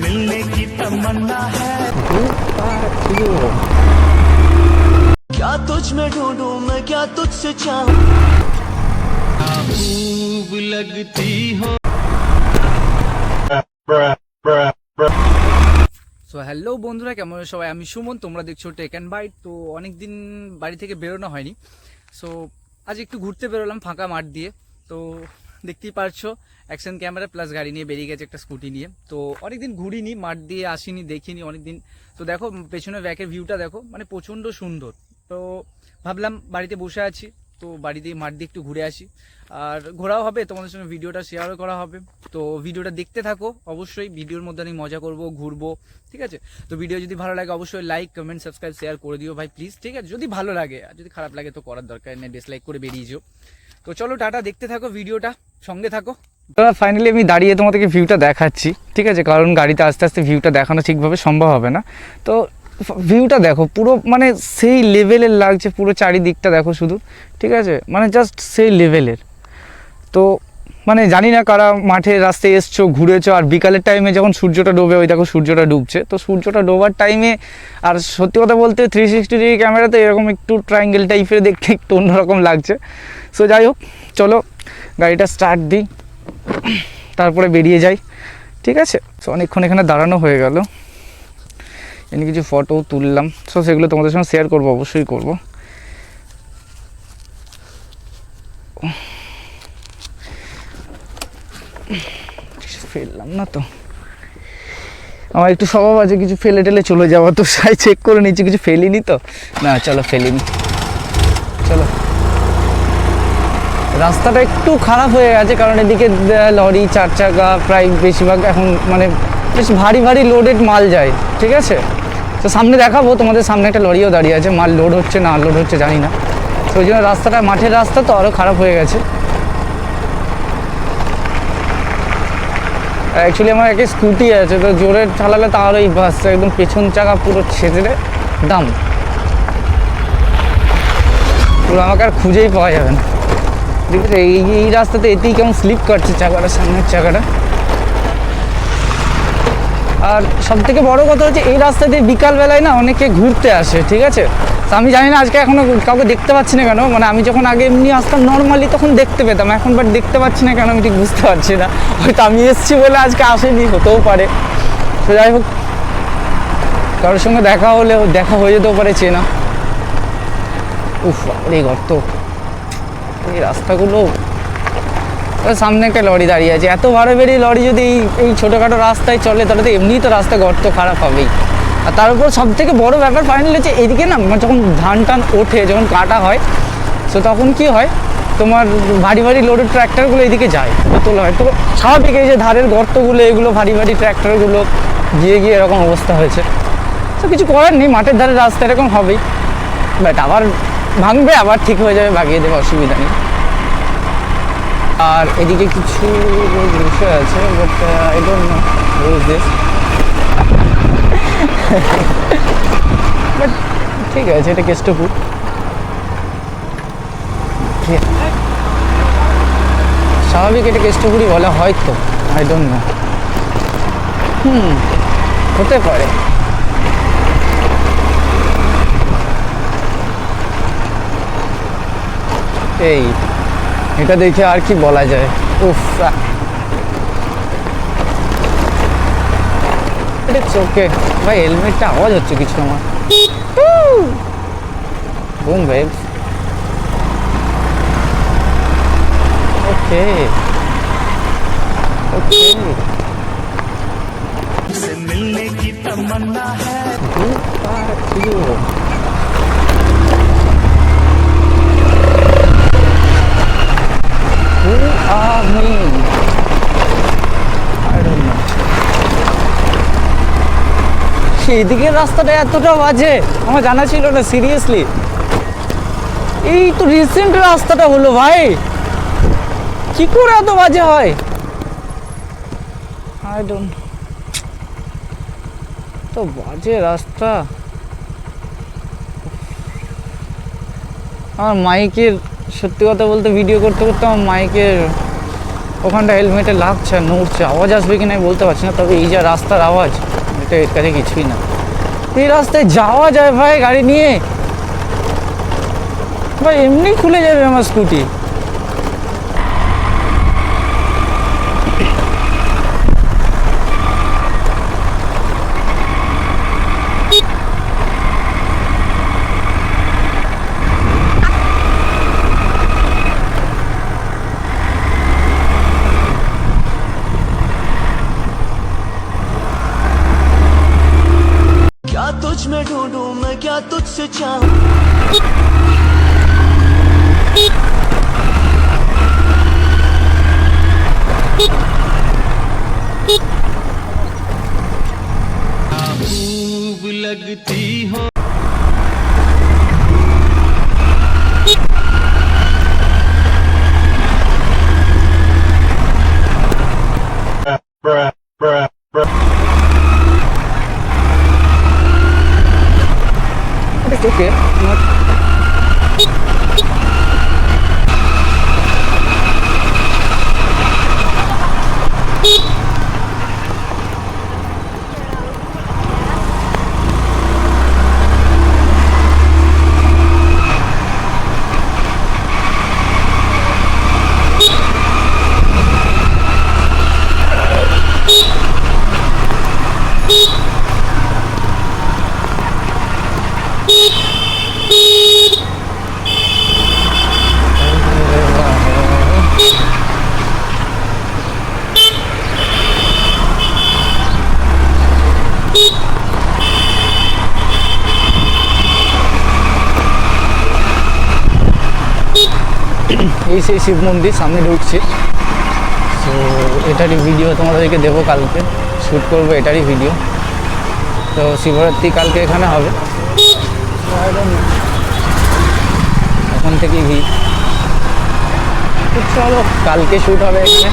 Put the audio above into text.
मिलने की तमन्ना है क्या तुझ में ढूंढूं मैं क्या तुझसे चाहूं खूब लगती हो। সো হ্যালো বন্ধুরা, কেমন আছো সবাই? আমি সুমন, তোমরা দেখছো টেক অ্যান্ড বাইট। তো অনেকদিন বাড়ি থেকে বেরোনো হয়নি, সো আজ একটু ঘুরতে বেরোলাম ফাঁকা মাঠ দিয়ে। তো দেখতেই পারছো অ্যাকশন ক্যামেরা প্লাস গাড়ি নিয়ে বেরিয়ে গেছে, একটা স্কুটি নিয়ে। তো অনেকদিন ঘুরিনি, মাঠ দিয়ে আসিনি, দেখিনি অনেকদিন। তো দেখো পেছনে ব্যাকের ভিউটা দেখো, মানে প্রচণ্ড সুন্দর। তো ভাবলাম বাড়িতে বসে আছি, তো বাড়ি দিয়ে মাঠ দিয়ে একটু ঘুরে আসি, আর ঘোরাও হবে, তোমাদের সঙ্গে ভিডিওটা শেয়ারও করা হবে। তো ভিডিওটা দেখতে থাকো, অবশ্যই ভিডিওর মধ্যে আমি মজা করব, ঘুরবো, ঠিক আছে? তো ভিডিও যদি ভালো লাগে অবশ্যই লাইক কমেন্ট সাবস্ক্রাইব শেয়ার করে দিও ভাই প্লিজ, ঠিক আছে? যদি ভালো লাগে, আর যদি খারাপ লাগে তো করার দরকার নেই, ডিসলাইক করে বেরিয়ে যাও। তো চলো টাটা, দেখতে থাকো ভিডিওটা, সঙ্গে থাকো। ফাইনালি আমি দাঁড়িয়ে তোমাদেরকে ভিউটা দেখাচ্ছি, ঠিক আছে? কারণ গাড়িতে আস্তে আস্তে ভিউটা দেখানো ঠিকভাবে সম্ভব হবে না। তো ভিউটা দেখো, পুরো মানে সেই লেভেলের লাগছে, পুরো চারিদিকটা দেখো শুধু, ঠিক আছে? মানে জাস্ট সেই লেভেলের। তো মানে জানি না কারা মাঠের রাস্তায় এসছো, ঘুরেছো, আর বিকালের টাইমে যখন সূর্যটা ডোবে, ওই দেখো সূর্যটা ডুবছে। তো সূর্যটা ডোবার টাইমে, আর সত্যি কথা বলতে 360 ডিগ্রি ক্যামেরাতে এরকম একটু ট্রায়াঙ্গেল টাইপের দেখতে একটু অন্যরকম লাগছে। সো যাই হোক, চলো গাড়িটা স্টার্ট দিই, তারপরে বেরিয়ে যাই, ঠিক আছে? সো অনেকক্ষণ এখানে দাঁড়ানো হয়ে গেল, এমনি কিছু ফটো তুললাম, সো সেগুলো তোমাদের সঙ্গে শেয়ার করবো, অবশ্যই করবো। ফেললাম না তো, আমার একটু স্বভাব আছে কিছু ফেলে টেলে চলে যাওয়া, তো সাই চেক করে নিচ্ছি কিছু ফেলিনি তো। না চলো ফেলিনি, চলো। রাস্তাটা একটু খারাপ হয়ে গেছে, কারণ এদিকে লরি, চার চাকা প্রায় বেশিরভাগ এখন মানে বেশ ভারী ভারী লোডেড মাল যায়, ঠিক আছে? তো সামনে দেখাবো তোমাদের, সামনে একটা লরিও দাঁড়িয়ে আছে, মাল লোড হচ্ছে না আনলোড হচ্ছে জানি না। তো ওই জন্য রাস্তাটা, মাঠের রাস্তা তো আরও খারাপ হয়ে গেছে। অ্যাকচুয়ালি আমার একটা স্কুটি আছে, তো জোরে চালালে তাহলেই বাস একদম পেছন চাকা পুরো ছেঁচড়ে দাম, পুরো আমাকে আর খুঁজেই পাওয়া যাবে না। ঠিক আছে, এই রাস্তাতে এতেই কেমন স্লিপ কাটছে চাকাটা, সামনের চাকাটা। আর সব থেকে বড়ো কথা হচ্ছে এই রাস্তা দিয়ে বিকালবেলায় না অনেকে ঘুরতে আসে, ঠিক আছে? তো আমি জানি না আজকে এখনও কাউকে দেখতে পাচ্ছি না কেন, মানে আমি যখন আগে এমনি আসতাম নর্মালি তখন দেখতে পেতাম, এখন বাট দেখতে পাচ্ছি না কেন আমি ঠিক বুঝতে পারছি না। হয়তো আমি এসেছি বলে আজকে আসেনি, হতেও পারে। তো যাই হোক, কারোর সঙ্গে দেখা হলেও দেখা হয়ে যেতেও পারে চেনা। উফ, এই গর্ত, এই রাস্তাগুলো। সামনে একটা লরি দাঁড়িয়ে আছে, এত ভাড়া বেরিয়ে লরি যদি এই ছোটোখাটো রাস্তায় চলে তাহলে তো এমনিই তো রাস্তা গর্ত খারাপ হবেই। আর তার উপর সব থেকে বড়ো ব্যাপার ফাইনাল হচ্ছে এদিকে না, যখন ধান টান ওঠে, যখন কাটা হয়, তো তখন কি হয়, তোমার ভারী ভারী লোডের ট্র্যাক্টরগুলো এদিকে যায়, তোলা হয়। তো স্বাভাবিক এই যে ধারের গর্তগুলো, এগুলো ভারী ভারী ট্র্যাক্টরগুলো গিয়ে গিয়ে এরকম অবস্থা হয়েছে। তো কিছু করার নেই, মাঠের ধারের রাস্তা এরকম হবেই, বাট আবার ভাঙবে, আবার ঠিক হয়ে যাবে, বাগিয়ে দেবে, অসুবিধা নেই। আর এদিকে কিছু বিষয় আছে, but I don't know who is this, but ঠিক আছে, এটা কেষ্টপুর। স্বাভাবিক এটা কেষ্টপুরই বলা হয়তো, আই ডোন্ট নো, হতে পারে। এই এটা দেখে আর কি বলা যায়, উফ, ইটস ওকে ভাই। হেলমেটটা আওয়াজ হচ্ছে কিছু আমার, বুম বেবস, ওকে ओके से मिलने की तमन्ना है Who are me? I don't know. এইদিকের রাস্তাটা এতটা বাজে আমার জানা ছিল না, সিরিয়াসলি। এই তো রিসেন্ট রাস্তাটা হলো ভাই, কি করে এত বাজে হয়? আই ডোন্ট, তো বাজে রাস্তা। আমার মাইকের, সত্যি কথা বলতে ভিডিও করতে করতে আমার মাইকের ওখানটা হেলমেটে লাগছে আর নড়ছে, আওয়াজ আসবে কি না আমি বলতে পারছি না, তবে এই যা রাস্তার আওয়াজ, এটা এর কাছে কিছুই না। এই রাস্তায় যাওয়া যায় ভাই গাড়ি নিয়ে? ভাই এমনি খুলে যাবে আমার স্কুটি। क्या तुझ में ढूंढूं मैं, क्या तुझसे चाहूं। खूब लगती हो It's okay. এই সেই শিব মন্দির সামনে ঢুকছি। তো এটারই ভিডিও তোমাদেরকে দেবো, কালকে শ্যুট করবো এটারই ভিডিও। তো শিবরাত্রি কালকে এখানে হবে, এখন থেকেই ভিড়। তো চলো কালকে শ্যুট হবে এখানে।